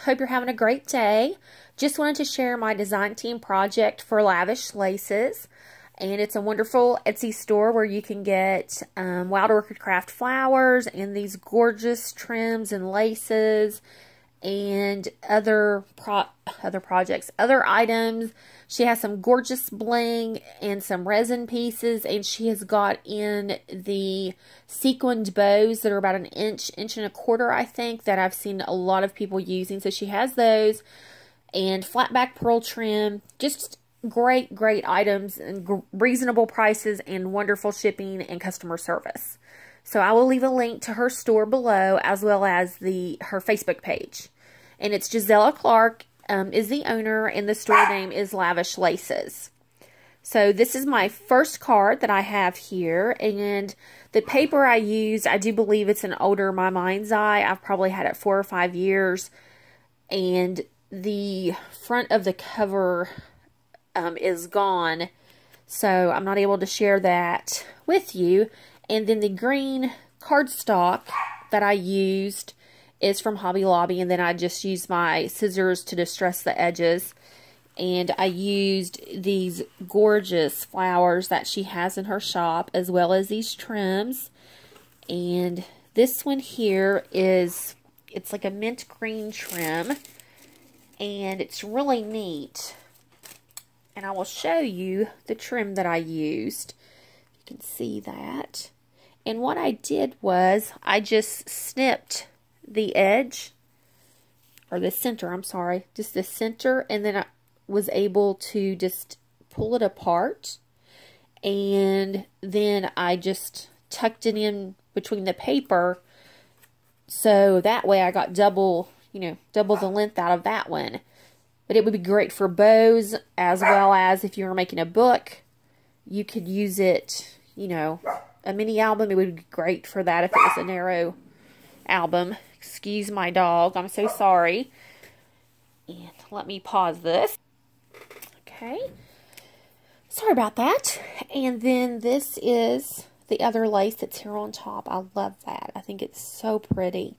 Hope you're having a great day. Just wanted to share my design team project for Lavish Laces. And it's a wonderful Etsy store where you can get Wild Orchid Craft flowers and these gorgeous trims and laces and other projects, other items. She has some gorgeous bling and some resin pieces, and she has got in the sequined bows that are about an inch and a quarter, I think, that I've seen a lot of people using. So she has those, and flat back pearl trim, just great items and reasonable prices and wonderful shipping and customer service. So I will leave a link to her store below, as well as her Facebook page. And it's Gisela Clark is the owner, and the store name is Lavish Laces. So this is my first card that I have here, and the paper I used, I do believe it's an older My Mind's Eye. I've probably had it 4 or 5 years, and the front of the cover is gone, so I'm not able to share that with you. And then the green cardstock that I used is from Hobby Lobby, and then I just used my scissors to distress the edges. And I used these gorgeous flowers that she has in her shop, as well as these trims. And this one here it's like a mint green trim, and it's really neat. And I will show you the trim that I used. You can see that. And what I did was I just snipped the edge, or the center, I'm sorry, just the center, and then I was able to just pull it apart, and then I just tucked it in between the paper, so that way I got double the length out of that one. But it would be great for bows, as well as if you were making a book, you could use it, a mini album. It would be great for that if it was a narrow album. Excuse my dog, I'm so sorry. And let me pause this. Okay. Sorry about that. And then this is the other lace that's here on top. I love that. I think it's so pretty.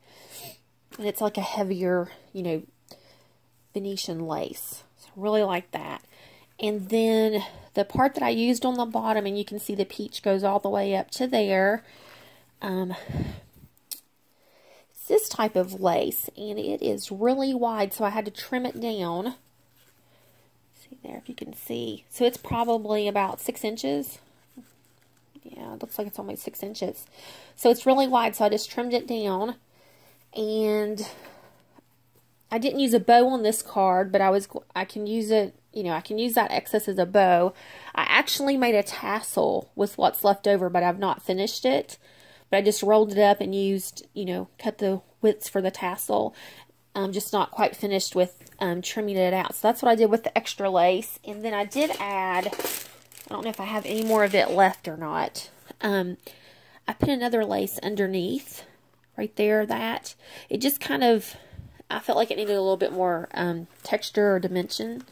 And it's like a heavier, Venetian lace. So I really like that. And then the part that I used on the bottom, and you can see the peach goes all the way up to there. It's this type of lace, and it is really wide, so I had to trim it down. See there, if you can see. So it's probably about 6 inches. Yeah, it looks like it's almost 6 inches. So it's really wide, so I just trimmed it down. And I didn't use a bow on this card, but I can use it, I can use that excess as a bow. I actually made a tassel with what's left over, but I've not finished it. But I just rolled it up and used, cut the widths for the tassel. I'm just not quite finished with trimming it out. So that's what I did with the extra lace. And then I did add, I don't know if I have any more of it left or not. I put another lace underneath, right there, that. It just kind of, I felt like it needed a little bit more texture or dimension.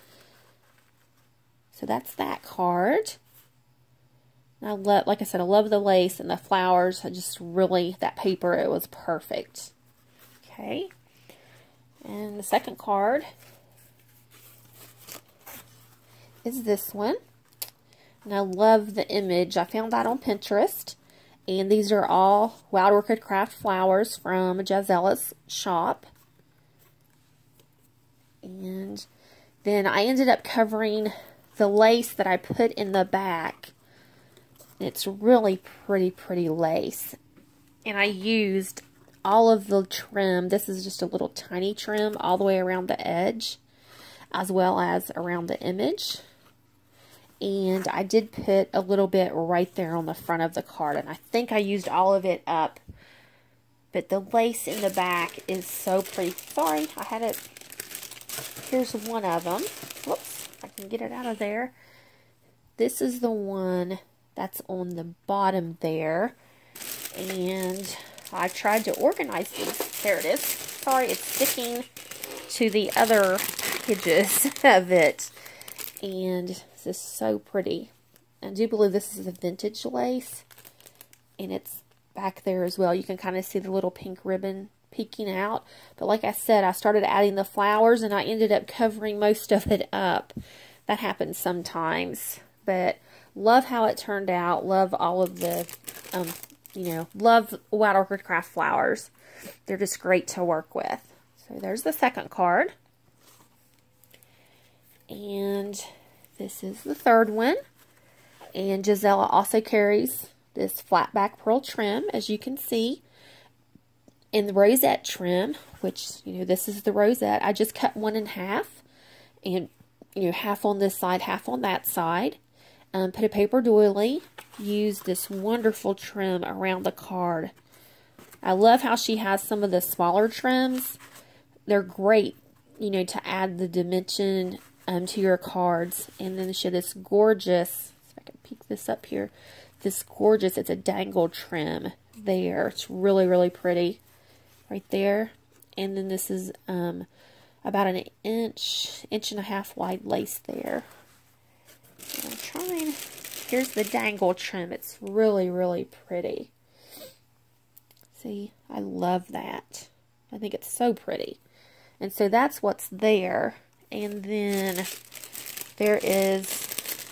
So that's that card. I love, like I said, I love the lace and the flowers. I just really, that paper, it was perfect. Okay. And the second card is this one. And I love the image. I found that on Pinterest. And these are all Wild Orchid Craft flowers from Gisela's shop. And then I ended up covering the lace that I put in the back. It's really pretty lace. And I used all of the trim. This is just a little tiny trim all the way around the edge, as well as around the image. And I did put a little bit right there on the front of the card. And I think I used all of it up. But the lace in the back is so pretty. Sorry, I had it. Here's one of them. Whoops, I can get it out of there. This is the one that's on the bottom there. And I tried to organize these. There it is. Sorry, it's sticking to the other packages of it. And this is so pretty. I do believe this is a vintage lace. And it's back there as well. You can kind of see the little pink ribbon peeking out. But like I said, I started adding the flowers and I ended up covering most of it up. That happens sometimes. But love how it turned out. Love all of the, love Wild Orchid Craft flowers. They're just great to work with. So there's the second card. And this is the third one. And Gisela also carries this flat back pearl trim, as you can see. In the rosette trim, which, this is the rosette, I just cut one in half. And, half on this side, half on that side. Put a paper doily. Use this wonderful trim around the card. I love how she has some of the smaller trims. They're great, to add the dimension to your cards. And then she has this gorgeous, if I can peek this up here, this gorgeous, it's a dangle trim there. It's really, really pretty right there. And then this is about an inch and a half wide lace there. And I'm trying, here's the dangle trim. It's really, really pretty. See, I love that. I think it's so pretty. And so that's what's there. And then there is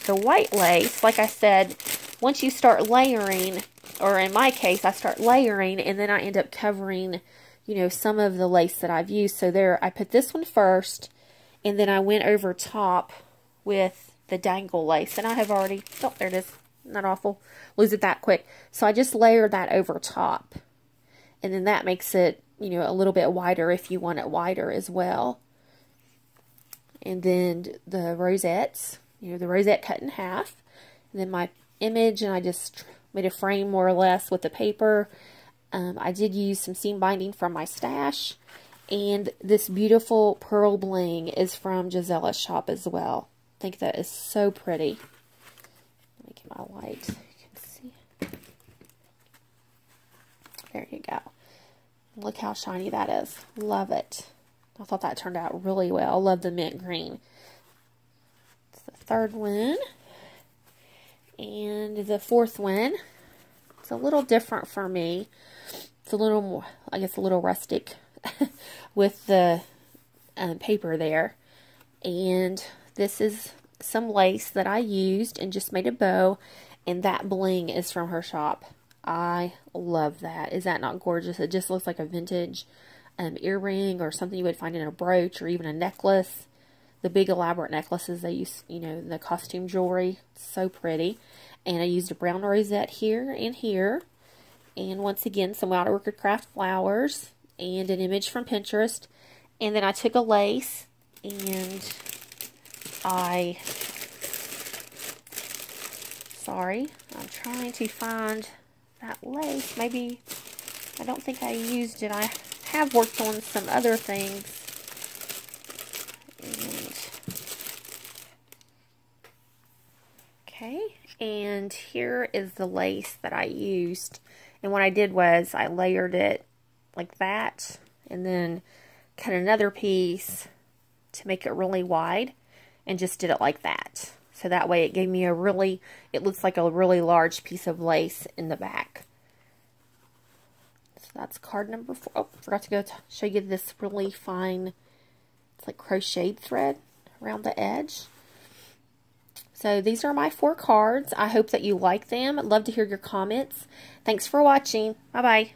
the white lace. Like I said, once you start layering, or in my case, I start layering and then I end up covering, some of the lace that I've used. So there, I put this one first and then I went over top with the dangle lace. And I have already, oh, there it is. Not awful. Lose it that quick. So I just layered that over top. And then that makes it, a little bit wider if you want it wider as well. And then the rosettes, the rosette cut in half. And then my image, and I just made a frame more or less with the paper. I did use some seam binding from my stash. And this beautiful pearl bling is from Gisela's shop as well. I think that is so pretty. Let me get my light so you can see. There you go. Look how shiny that is. Love it. I thought that turned out really well. Love the mint green. It's the third one. And the fourth one. It's a little different for me. It's a little more, I guess, a little rustic with the paper there. And this is some lace that I used and just made a bow. And that bling is from her shop. I love that. Is that not gorgeous? It just looks like a vintage earring or something you would find in a brooch or even a necklace. The big elaborate necklaces they use, the costume jewelry. So pretty. And I used a brown rosette here and here. And once again, some Wild Orchid Craft flowers and an image from Pinterest. And then I took a lace and I'm trying to find that lace. Maybe, I don't think I used it. I have worked on some other things. Okay, and here is the lace that I used. And what I did was I layered it like that and then cut another piece to make it really wide and just did it like that. So that way it gave me it looks like a really large piece of lace in the back. So that's card number 4. Oh, forgot to show you this really fine, it's like crocheted thread around the edge. So these are my 4 cards. I hope that you like them. I'd love to hear your comments. Thanks for watching. Bye-bye.